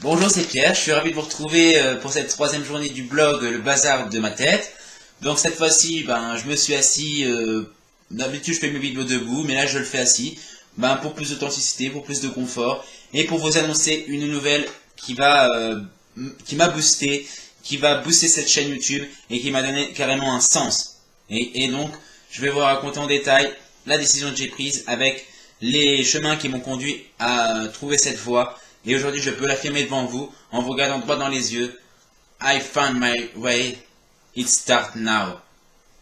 Bonjour, c'est Pierre, je suis ravi de vous retrouver pour cette troisième journée du blog Le Bazar de ma tête. Donc cette fois-ci, je me suis assis, d'habitude je fais mes vidéos debout, mais là je le fais assis, pour plus d'authenticité, pour plus de confort, et pour vous annoncer une nouvelle qui m'a boosté, qui va booster cette chaîne YouTube, et qui m'a donné carrément un sens. Et donc, je vais vous raconter en détail la décision que j'ai prise avec les chemins qui m'ont conduit à trouver cette voie. Et aujourd'hui, je peux l'affirmer devant vous, en vous regardant droit dans les yeux. I found my way, it starts now.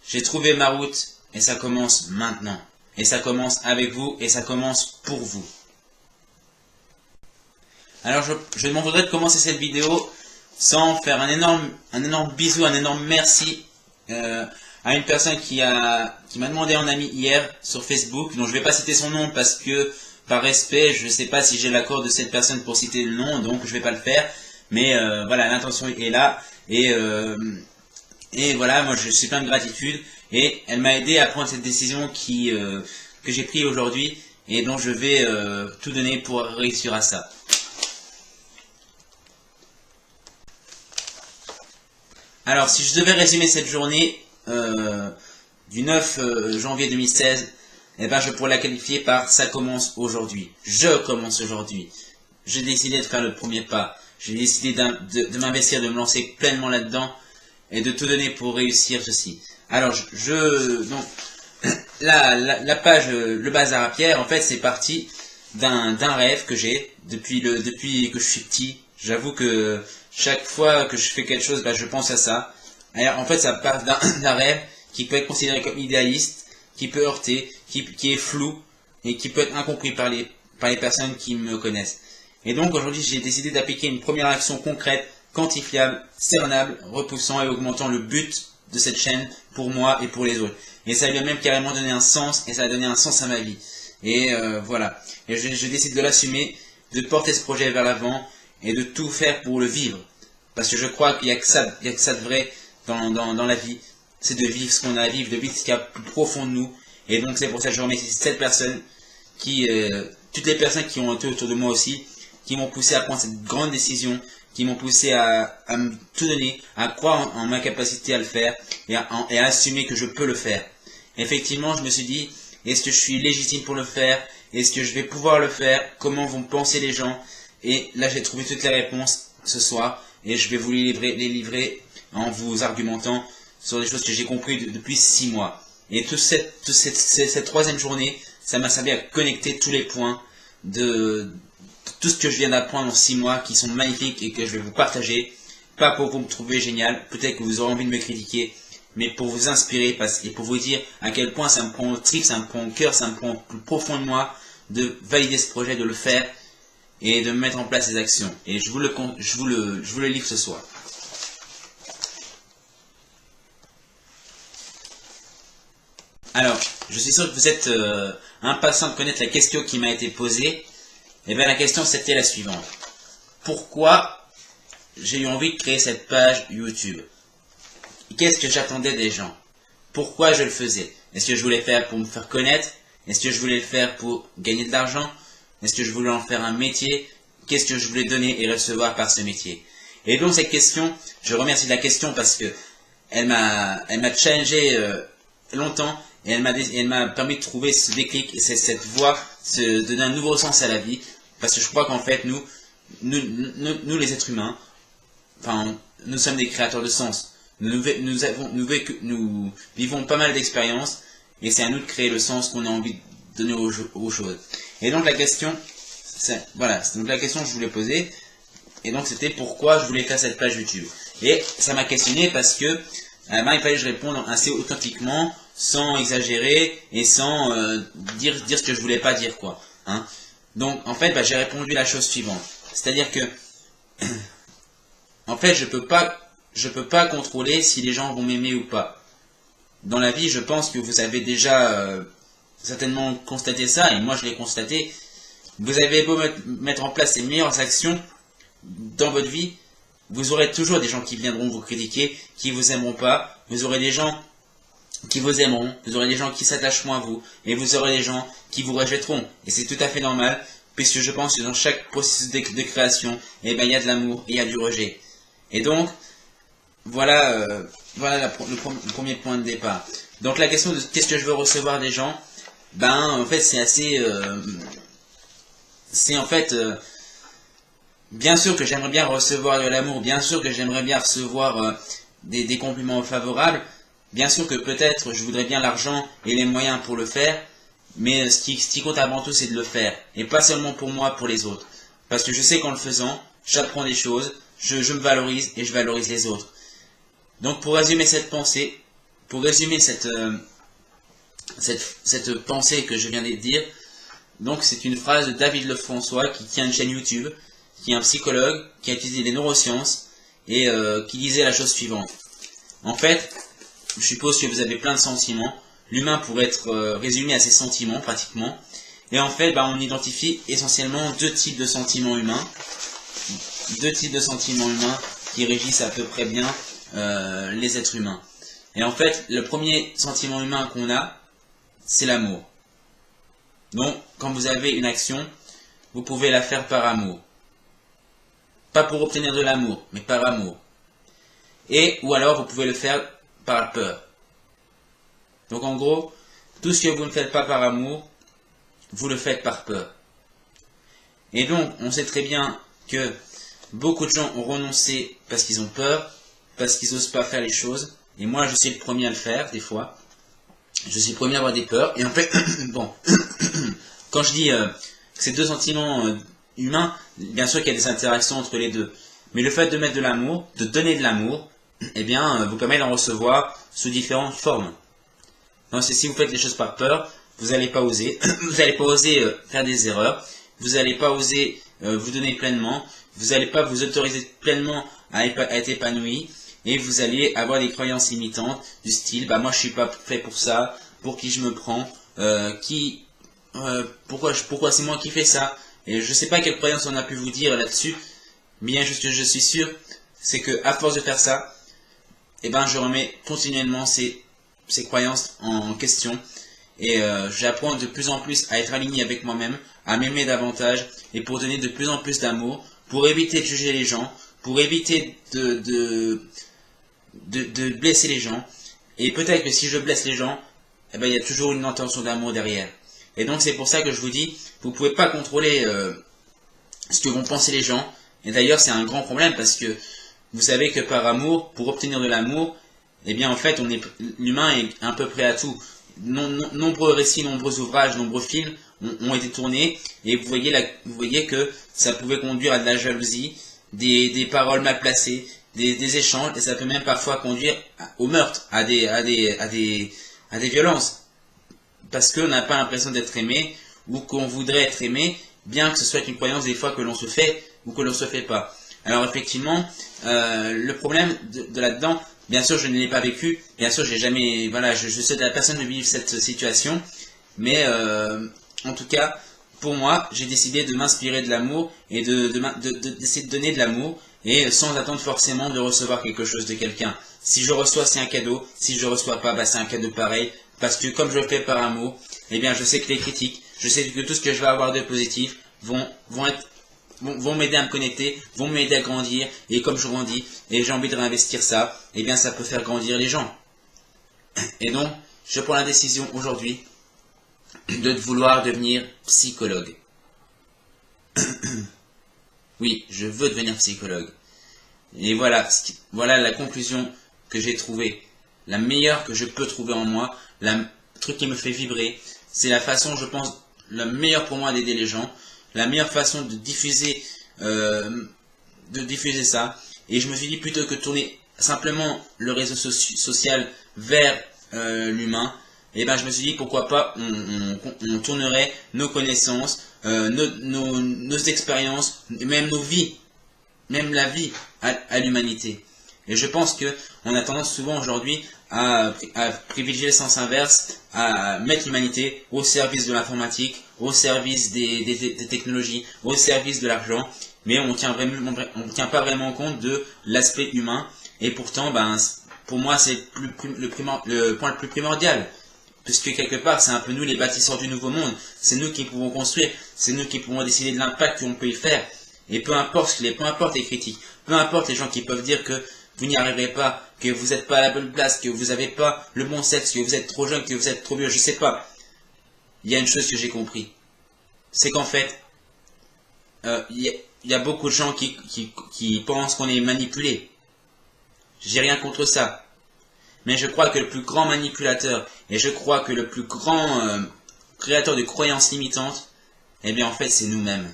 J'ai trouvé ma route, et ça commence maintenant. Et ça commence avec vous, et ça commence pour vous. Alors, je m'en voudrais de commencer cette vidéo sans faire un énorme bisou, un énorme merci à une personne qui m'a demandé en ami hier sur Facebook, dont je ne vais pas citer son nom parce que par respect, je ne sais pas si j'ai l'accord de cette personne pour citer le nom, donc je ne vais pas le faire. Mais voilà, l'intention est là. Et voilà, moi je suis plein de gratitude. Et elle m'a aidé à prendre cette décision que j'ai prise aujourd'hui. Et dont je vais tout donner pour réussir à ça. Alors, si je devais résumer cette journée du 9 janvier 2016, je pourrais la qualifier par « ça commence aujourd'hui ». Je commence aujourd'hui. J'ai décidé de faire le premier pas. J'ai décidé de m'investir, de me lancer pleinement là-dedans et de tout donner pour réussir ceci. Alors, donc, la page Le Bazar à Pierre, en fait, c'est parti d'un rêve que j'ai depuis que je suis petit. J'avoue que chaque fois que je fais quelque chose, je pense à ça. Alors, en fait, ça part d'un rêve qui peut être considéré comme idéaliste, qui peut heurter, qui est flou et qui peut être incompris par les personnes qui me connaissent. Et donc aujourd'hui, j'ai décidé d'appliquer une première action concrète, quantifiable, cernable, repoussant et augmentant le but de cette chaîne pour moi et pour les autres. Et ça lui a même carrément donné un sens, et ça a donné un sens à ma vie. Et voilà. Et je décide de l'assumer, de porter ce projet vers l'avant et de tout faire pour le vivre. Parce que je crois qu'il n'y a que ça de vrai dans la vie. C'est de vivre ce qu'on a à vivre, de vivre ce qu'il y a plus profond de nous. Et donc c'est pour ça que je remercie cette personne, toutes les personnes qui ont été autour de moi aussi, qui m'ont poussé à prendre cette grande décision, qui m'ont poussé à tout donner, à croire en ma capacité à le faire et à assumer que je peux le faire. Effectivement, je me suis dit, est-ce que je suis légitime pour le faire? Est-ce que je vais pouvoir le faire? Comment vont penser les gens? Et là, j'ai trouvé toutes les réponses ce soir et je vais vous les livrer en vous argumentant sur des choses que j'ai compris depuis 6 mois. Et toute cette troisième journée, ça m'a servi à connecter tous les points de tout ce que je viens d'apprendre en 6 mois, qui sont magnifiques et que je vais vous partager. Pas pour vous me trouver génial, peut-être que vous aurez envie de me critiquer, mais pour vous inspirer et pour vous dire à quel point ça me prend au trip, ça me prend au cœur, ça me prend plus profond de moi de valider ce projet, de le faire et de mettre en place des actions. Et je vous le livre ce soir. Alors, je suis sûr que vous êtes impatient de connaître la question qui m'a été posée. Et bien la question c'était la suivante. Pourquoi j'ai eu envie de créer cette page YouTube? Qu'est-ce que j'attendais des gens? Pourquoi je le faisais? Est-ce que je voulais le faire pour me faire connaître? Est-ce que je voulais le faire pour gagner de l'argent? Est-ce que je voulais en faire un métier? Qu'est-ce que je voulais donner et recevoir par ce métier? Et donc cette question, je remercie de la question parce que elle m'a challengé longtemps. Et elle m'a permis de trouver ce déclic, cette voie, de donner un nouveau sens à la vie. Parce que je crois qu'en fait, nous les êtres humains, nous sommes des créateurs de sens. Nous vivons pas mal d'expériences, et c'est à nous de créer le sens qu'on a envie de donner aux choses. Et donc la question, voilà, donc la question que je voulais poser, et donc c'était pourquoi je voulais faire cette page YouTube. Et ça m'a questionné parce que il fallait que je réponde assez authentiquement, sans exagérer et sans dire ce que je voulais pas dire, quoi. Hein. Donc, en fait, j'ai répondu la chose suivante. C'est-à-dire que, en fait, je peux pas contrôler si les gens vont m'aimer ou pas. Dans la vie, je pense que vous avez déjà certainement constaté ça, et moi je l'ai constaté. Vous avez beau mettre en place les meilleures actions dans votre vie, vous aurez toujours des gens qui viendront vous critiquer, qui vous aimeront pas. Vous aurez des gens qui vous aimeront, vous aurez des gens qui s'attacheront à vous, et vous aurez des gens qui vous rejetteront. Et c'est tout à fait normal, puisque je pense que dans chaque processus de création, eh ben, il y a de l'amour et il y a du rejet. Et donc, voilà, le premier point de départ. Donc la question de qu'est-ce que je veux recevoir des gens, ben en fait c'est assez... c'est en fait... bien sûr que j'aimerais bien recevoir de l'amour, bien sûr que j'aimerais bien recevoir des compliments favorables, bien sûr que peut-être je voudrais bien l'argent et les moyens pour le faire, mais ce qui compte avant tout c'est de le faire, et pas seulement pour moi, pour les autres. Parce que je sais qu'en le faisant, j'apprends des choses, je me valorise et je valorise les autres. Donc pour résumer cette pensée, pour résumer cette pensée que je viens de dire, donc c'est une phrase de David Lefrançois qui tient une chaîne YouTube, qui est un psychologue, qui a utilisé les neurosciences et qui disait la chose suivante. En fait, je suppose que vous avez plein de sentiments. L'humain pourrait être résumé à ses sentiments pratiquement. Et en fait, on identifie essentiellement deux types de sentiments humains. Deux types de sentiments humains qui régissent à peu près bien les êtres humains. Et en fait, le premier sentiment humain qu'on a, c'est l'amour. Donc, quand vous avez une action, vous pouvez la faire par amour. Pas pour obtenir de l'amour, mais par amour. Ou alors, vous pouvez le faire par peur. Donc, en gros, tout ce que vous ne faites pas par amour, vous le faites par peur. Et donc, on sait très bien que beaucoup de gens ont renoncé parce qu'ils ont peur, parce qu'ils n'osent pas faire les choses. Et moi, je suis le premier à le faire, des fois. Je suis le premier à avoir des peurs. Et en fait, bon, quand je dis que ces deux sentiments humains, bien sûr qu'il y a des interactions entre les deux. Mais le fait de mettre de l'amour, de donner de l'amour, eh bien, vous permet d'en recevoir sous différentes formes. Donc, si vous faites les choses par peur, vous n'allez pas oser. Vous n'allez pas oser faire des erreurs. Vous n'allez pas oser vous donner pleinement. Vous n'allez pas vous autoriser pleinement à être épanoui. Et vous allez avoir des croyances limitantes du style, moi je suis pas fait pour ça, pour qui je me prends, pourquoi c'est moi qui fais ça. Et je sais pas quelle croyance on a pu vous dire là-dessus, bien juste que je suis sûr, c'est que à force de faire ça, je remets continuellement ces croyances en question. Et j'apprends de plus en plus à être aligné avec moi-même, à m'aimer davantage, et pour donner de plus en plus d'amour, pour éviter de juger les gens, pour éviter de blesser les gens. Et peut-être que si je blesse les gens, il y a toujours une intention d'amour derrière. Et donc c'est pour ça que je vous dis, vous ne pouvez pas contrôler ce que vont penser les gens. Et d'ailleurs c'est un grand problème parce que vous savez que par amour, pour obtenir de l'amour, en fait l'humain est à peu près à tout. Nombreux récits, nombreux ouvrages, nombreux films ont été tournés et vous voyez que ça pouvait conduire à de la jalousie, des paroles mal placées, des échanges, et ça peut même parfois conduire au meurtre, à des violences, parce qu'on n'a pas l'impression d'être aimé, ou qu'on voudrait être aimé, bien que ce soit une croyance des fois que l'on se fait, ou que l'on se fait pas. Alors effectivement, le problème de là-dedans, bien sûr je ne l'ai pas vécu, bien sûr j'ai jamais, je souhaite à la personne de vivre cette situation, mais en tout cas, pour moi, j'ai décidé de m'inspirer de l'amour, et d'essayer de donner de l'amour, et sans attendre forcément de recevoir quelque chose de quelqu'un. Si je reçois, c'est un cadeau. Si je reçois pas, c'est un cadeau pareil. Parce que comme je le fais par amour, je sais que les critiques, je sais que tout ce que je vais avoir de positif vont m'aider à me connecter, vont m'aider à grandir. Et comme je grandis, et j'ai envie de réinvestir ça, ça peut faire grandir les gens. Et donc, je prends la décision aujourd'hui de vouloir devenir psychologue. Oui, je veux devenir psychologue. Et voilà la conclusion que j'ai trouvée. La meilleure que je peux trouver en moi, le truc qui me fait vibrer. C'est la façon, je pense, la meilleure pour moi d'aider les gens. La meilleure façon de diffuser ça. Et je me suis dit, plutôt que de tourner simplement le réseau social vers l'humain, je me suis dit, pourquoi pas, on tournerait nos connaissances, nos expériences, même nos vies, même la vie à l'humanité. Et je pense qu'on a tendance souvent aujourd'hui à privilégier le sens inverse, à mettre l'humanité au service de l'informatique, au service des technologies, au service de l'argent, mais on tient pas vraiment compte de l'aspect humain. Et pourtant, pour moi, c'est le point le plus primordial. puisque quelque part, c'est un peu nous les bâtisseurs du nouveau monde. C'est nous qui pouvons construire, c'est nous qui pouvons décider de l'impact qu'on peut y faire. Et peu importe les critiques, peu importe les gens qui peuvent dire que vous n'y arriverez pas, que vous n'êtes pas à la bonne place, que vous n'avez pas le bon sexe, que vous êtes trop jeune, que vous êtes trop vieux, je sais pas. Il y a une chose que j'ai compris. C'est qu'en fait, il y a beaucoup de gens qui pensent qu'on est manipulé. J'ai rien contre ça. Mais je crois que le plus grand manipulateur, et je crois que le plus grand créateur de croyances limitantes, eh bien en fait c'est nous-mêmes.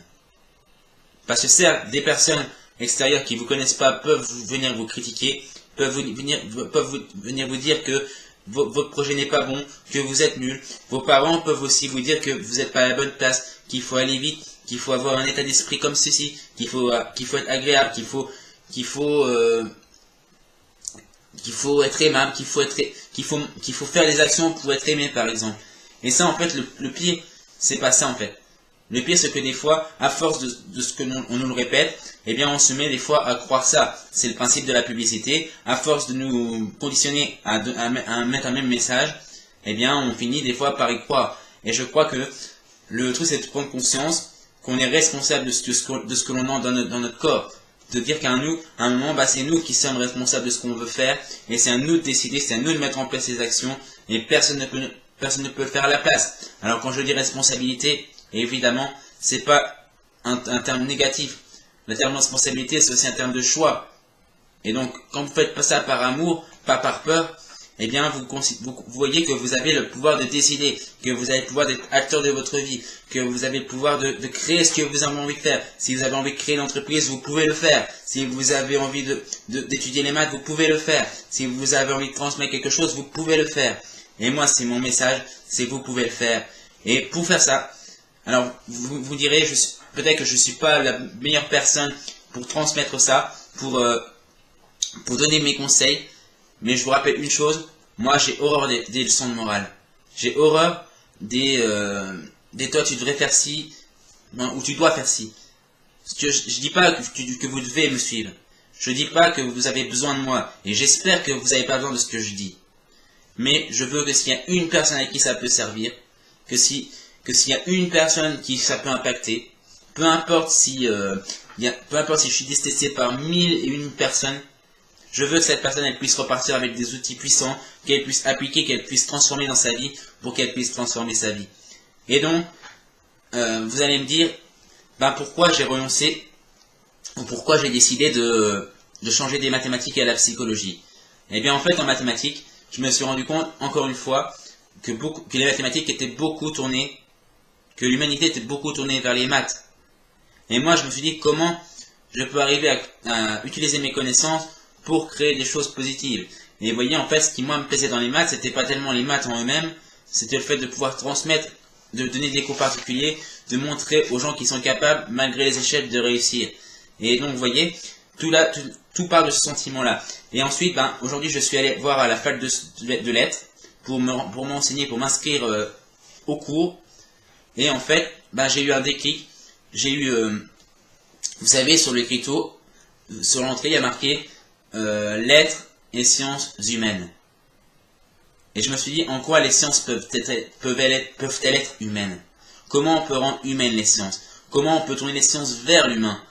Parce que certes, des personnes extérieures qui ne vous connaissent pas peuvent venir vous critiquer, peuvent venir vous dire que votre projet n'est pas bon, que vous êtes nul. Vos parents peuvent aussi vous dire que vous n'êtes pas à la bonne place, qu'il faut aller vite, qu'il faut avoir un état d'esprit comme ceci, qu'il faut être agréable, qu'il faut être aimable, qu'il faut faire des actions pour être aimé par exemple. Et ça en fait, le pire, c'est pas ça en fait. Le pire, c'est que des fois, à force de ce que on nous le répète, eh bien, on se met des fois à croire ça. C'est le principe de la publicité. À force de nous conditionner à mettre un même message, eh bien, on finit des fois par y croire. Et je crois que le truc, c'est de prendre conscience qu'on est responsable de ce que l'on a dans notre corps. De dire qu'à un moment, bah, c'est nous qui sommes responsables de ce qu'on veut faire. Et c'est à nous de décider, c'est à nous de mettre en place ces actions. Et personne ne peut le faire à la place. Alors, quand je dis responsabilité, et évidemment, c'est pas un terme négatif. Le terme de responsabilité, c'est aussi un terme de choix. Et donc, quand vous faites pas ça par amour, pas par peur, eh bien, vous voyez que vous avez le pouvoir de décider, que vous avez le pouvoir d'être acteur de votre vie, que vous avez le pouvoir de créer ce que vous avez envie de faire. Si vous avez envie de créer une entreprise, vous pouvez le faire. Si vous avez envie d'étudier les maths, vous pouvez le faire. Si vous avez envie de transmettre quelque chose, vous pouvez le faire. Et moi, c'est mon message, c'est vous pouvez le faire. Et pour faire ça, alors, vous direz, peut-être que je ne suis pas la meilleure personne pour transmettre ça, pour donner mes conseils, mais je vous rappelle une chose, moi j'ai horreur des leçons de morale. J'ai horreur des toi tu devrais faire ci, ou tu dois faire ci. Je ne dis pas que vous devez me suivre. Je ne dis pas que vous avez besoin de moi, et j'espère que vous n'avez pas besoin de ce que je dis. Mais je veux que s'il y a une personne à qui ça peut servir, que s'il y a une personne qui ça peut impacter, peu importe si je suis détesté par 1001 personnes, je veux que cette personne elle puisse repartir avec des outils puissants, qu'elle puisse appliquer, qu'elle puisse transformer dans sa vie, pour qu'elle puisse transformer sa vie. Et donc, vous allez me dire, ben pourquoi j'ai renoncé, ou pourquoi j'ai décidé de changer des mathématiques à la psychologie. Eh bien en fait en mathématiques, je me suis rendu compte, encore une fois, que les mathématiques étaient beaucoup tournées, que l'humanité était beaucoup tournée vers les maths. Et moi, je me suis dit, comment je peux arriver à utiliser mes connaissances pour créer des choses positives. Et vous voyez, en fait, ce qui, moi, me plaisait dans les maths, c'était pas tellement les maths en eux-mêmes, c'était le fait de pouvoir transmettre, de donner des cours particuliers, de montrer aux gens qui sont capables, malgré les échecs, de réussir. Et donc, vous voyez, tout part de ce sentiment-là. Et ensuite, ben, aujourd'hui, je suis allé voir à la fac de lettres pour m'enseigner, pour m'inscrire au cours. Et en fait, ben, j'ai eu un déclic. J'ai eu, vous savez, sur l'écriteau, sur l'entrée, il y a marqué lettres et sciences humaines. Et je me suis dit, en quoi les sciences peuvent-elles être humaines? Comment on peut rendre humaines les sciences? Comment on peut tourner les sciences vers l'humain?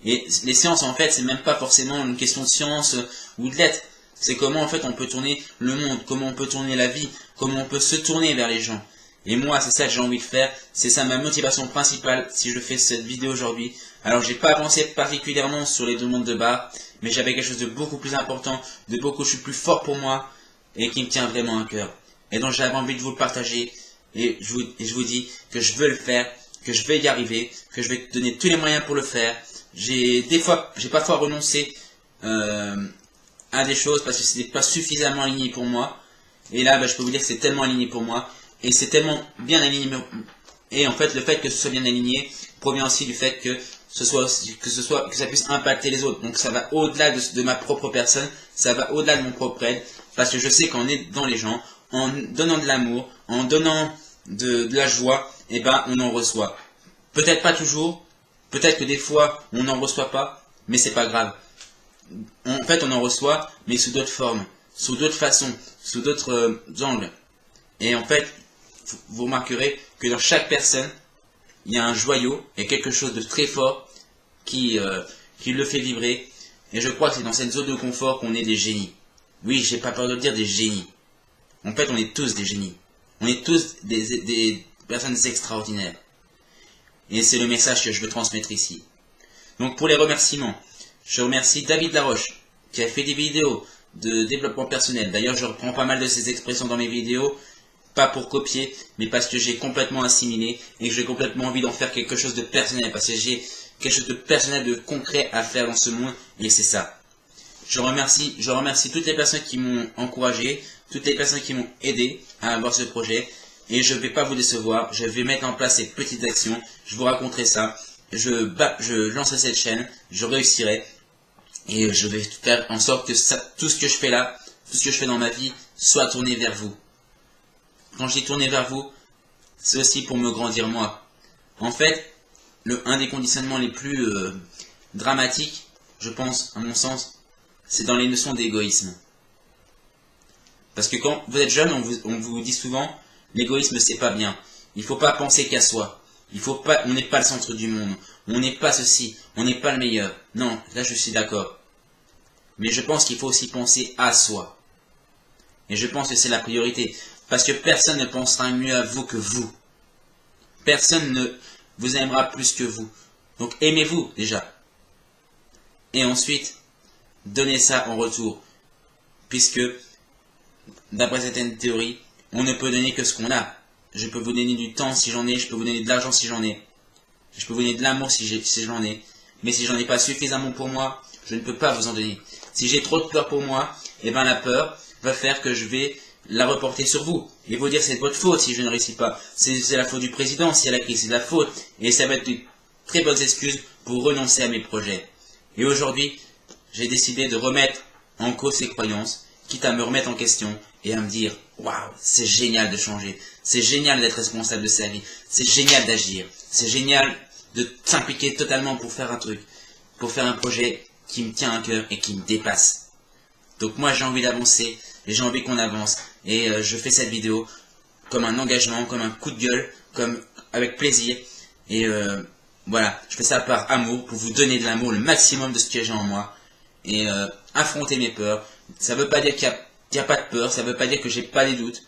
Et les sciences, en fait, c'est même pas forcément une question de science ou de lettres. C'est comment, en fait, on peut tourner le monde, comment on peut tourner la vie, comment on peut se tourner vers les gens. Et moi, c'est ça que j'ai envie de faire, c'est ça ma motivation principale si je fais cette vidéo aujourd'hui. Alors, j'ai pas pensé particulièrement sur les demandes de bar, mais j'avais quelque chose de beaucoup plus important, de beaucoup plus fort pour moi, et qui me tient vraiment à cœur. Et donc, j'avais envie de vous le partager, et je vous dis que je veux le faire, que je vais y arriver, que je vais donner tous les moyens pour le faire. J'ai parfois renoncé à des choses parce que c'était pas suffisamment aligné pour moi. Et là, je peux vous dire que c'est tellement aligné pour moi. Et c'est tellement bien aligné. Et en fait, le fait que ce soit bien aligné provient aussi du fait que ça puisse impacter les autres. Donc ça va au-delà de ma propre personne, ça va au-delà de mon propre aide. Parce que je sais qu'en aidant les gens, en donnant de l'amour, en donnant de la joie, eh ben on en reçoit. Peut-être pas toujours, peut-être que des fois on n'en reçoit pas, mais c'est pas grave. En fait, on en reçoit, mais sous d'autres formes, sous d'autres façons, sous d'autres angles. Et en fait, vous remarquerez que dans chaque personne, il y a un joyau, il y a quelque chose de très fort qui le fait vibrer. Et je crois que c'est dans cette zone de confort qu'on est des génies. Oui, j'ai pas peur de le dire, des génies. En fait, on est tous des génies. On est tous des personnes extraordinaires. Et c'est le message que je veux transmettre ici. Donc pour les remerciements, je remercie David Laroche, qui a fait des vidéos de développement personnel. D'ailleurs, je reprends pas mal de ses expressions dans mes vidéos, pas pour copier, mais parce que j'ai complètement assimilé et que j'ai complètement envie d'en faire quelque chose de personnel, parce que j'ai quelque chose de personnel, de concret à faire dans ce monde, et c'est ça. Je remercie toutes les personnes qui m'ont encouragé, toutes les personnes qui m'ont aidé à avoir ce projet, et je ne vais pas vous décevoir, je vais mettre en place ces petites actions, je vous raconterai ça, je lancerai cette chaîne, je réussirai, et je vais faire en sorte que tout ce que je fais là, tout ce que je fais dans ma vie, soit tourné vers vous. Quand je dis tourner vers vous, c'est aussi pour me grandir moi. En fait, un des conditionnements les plus dramatiques, je pense, à mon sens, c'est dans les notions d'égoïsme. Parce que quand vous êtes jeune, on vous dit souvent, l'égoïsme c'est pas bien. Il faut pas penser qu'à soi. On n'est pas le centre du monde. On n'est pas ceci. On n'est pas le meilleur. Non, là je suis d'accord. Mais je pense qu'il faut aussi penser à soi. Et je pense que c'est la priorité. Parce que personne ne pensera mieux à vous que vous. Personne ne vous aimera plus que vous. Donc aimez-vous déjà. Et ensuite, donnez ça en retour. Puisque, d'après certaines théories, on ne peut donner que ce qu'on a. Je peux vous donner du temps si j'en ai, je peux vous donner de l'argent si j'en ai. Je peux vous donner de l'amour si j'en ai. Mais si j'en ai pas suffisamment pour moi, je ne peux pas vous en donner. Si j'ai trop de peur pour moi, et bien la peur va faire que je vais la reporter sur vous. Et vous dire c'est de votre faute si je ne réussis pas. C'est la faute du président, si elle a crise, c'est de la faute. Et ça va être une très bonne excuse pour renoncer à mes projets. Et aujourd'hui, j'ai décidé de remettre en cause ces croyances, quitte à me remettre en question et à me dire waouh, c'est génial de changer, c'est génial d'être responsable de sa vie, c'est génial d'agir, c'est génial de s'impliquer totalement pour faire un truc, pour faire un projet qui me tient à cœur et qui me dépasse. Donc moi j'ai envie d'avancer et j'ai envie qu'on avance et je fais cette vidéo comme un engagement, comme un coup de gueule, comme avec plaisir et voilà, je fais ça par amour pour vous donner de l'amour, le maximum de ce que j'ai en moi et affronter mes peurs. Ça veut pas dire qu'il n'y a pas de peur, ça veut pas dire que j'ai pas des doutes,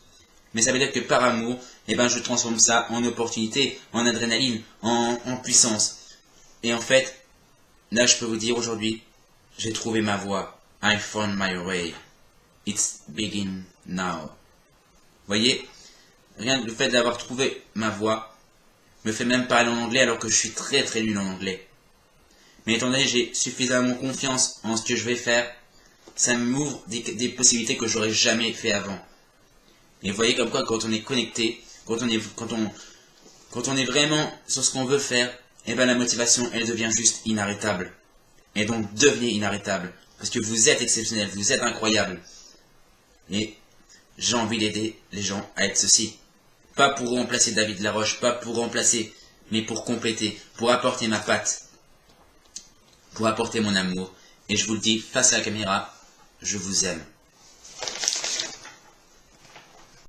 mais ça veut dire que par amour, eh ben, je transforme ça en opportunité, en adrénaline, en puissance. Et en fait, là je peux vous dire aujourd'hui, j'ai trouvé ma voie. I found my way. It's begin now. Voyez, rien que le fait d'avoir trouvé ma voie me fait même parler en anglais alors que je suis très très nul en anglais. Mais étant donné que j'ai suffisamment confiance en ce que je vais faire, ça m'ouvre des possibilités que j'aurais jamais fait avant. Et vous voyez comme quoi quand on est connecté, quand on est vraiment sur ce qu'on veut faire, et ben la motivation elle devient juste inarrêtable. Et donc devenez inarrêtable. Parce que vous êtes exceptionnel, vous êtes incroyable. Et j'ai envie d'aider les gens à être ceci. Pas pour remplacer David Laroche, pas pour remplacer, mais pour compléter, pour apporter ma patte, pour apporter mon amour. Et je vous le dis face à la caméra, je vous aime.